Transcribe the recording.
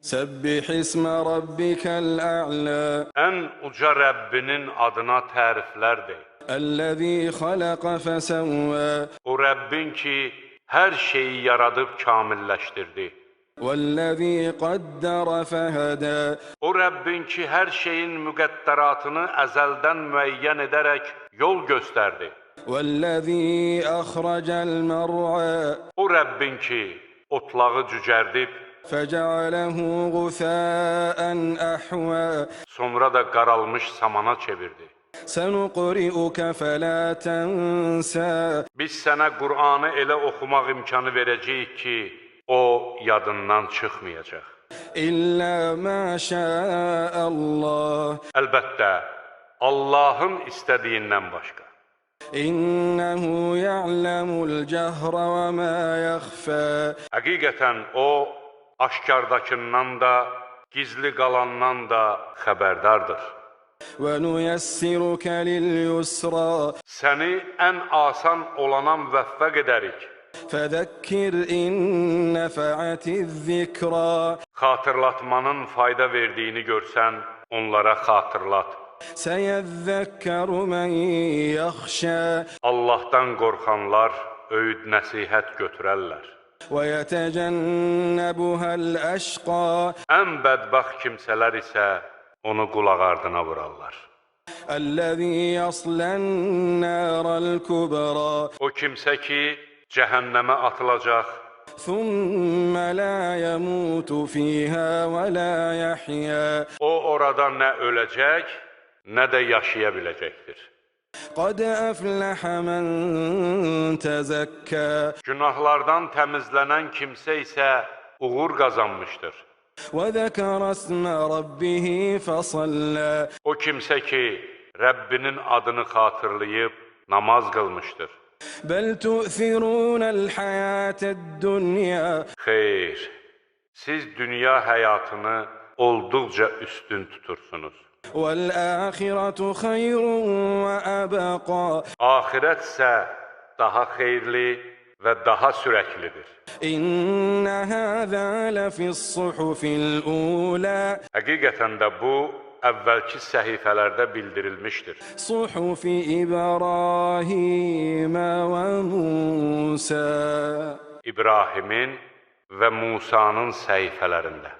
سبح اسم ربك الأعلى Ən uca Rəbbinin adına təriflər de. الذي خلق فسوى O Rəbbin ki, hər şeyi yaradıb kamilləşdirdi. والذي قدر فهدى O Rəbbin ki, hər şeyin müqəddəratını əzəldən müəyyən edərək yol göstərdi. والذي أخرج المرعى O Rəbbin ki, otlağı cücərdib, فجعله غثاء أحوى sonra da qaralmış samana çevirdi. سنقرئك فلا تنسى Biz sənə Qur'anı elə oxumaq imkanı verəcəyik ki, o yadından çıxmayacaq. إلا ما شاء الله Əlbəttə, Allahın istədiyindən başqa. إنه يعلم الجهر وما يخفى Həqiqətən o, aşkardakından da, gizli qalandan da xəbərdardır. ونيسرك لليسرى Səni ən asan olana müvəffəq edərik. فذكر إن نفعت الذكرى Xatırlatmanın fayda verdiyini görsən, onlara xatırlat. سيذكر من يخشى Allahdan qorxanlar öyüd nəsihət götürərlər. ويتجنبها الأشقى Ən bədbəxt kimsələr isə onu qulaq ardına vurarlar. الذي يصلى النار الكبرى O kimsə ki, cəhənnəmə atılacaq, ثم لا يموت فيها ولا يحيا o orada nə öləcək, nə də yaşaya biləcəkdir. قد أفلح من تزكى Günahlardan təmizlənən kimsə isə uğur qazanmışdır. وذكر اسم ربه فصلى O kimsə ki, Rəbbinin adını xatırlayıb namaz qılmışdır. بل تؤثرون الحياة الدنيا Xeyr, siz dünya həyatını olduqca üstün tutursunuz. والآخرة خير وأبقى Axirət isə daha xeyirli və daha sürəklidir. إن هذا لفي الصحف الأولى Həqiqətən də bu, əvvəlki səhifələrdə bildirilmişdir. صحف إبراهيم وموسى İbrahimin və Musanın səhifələrində.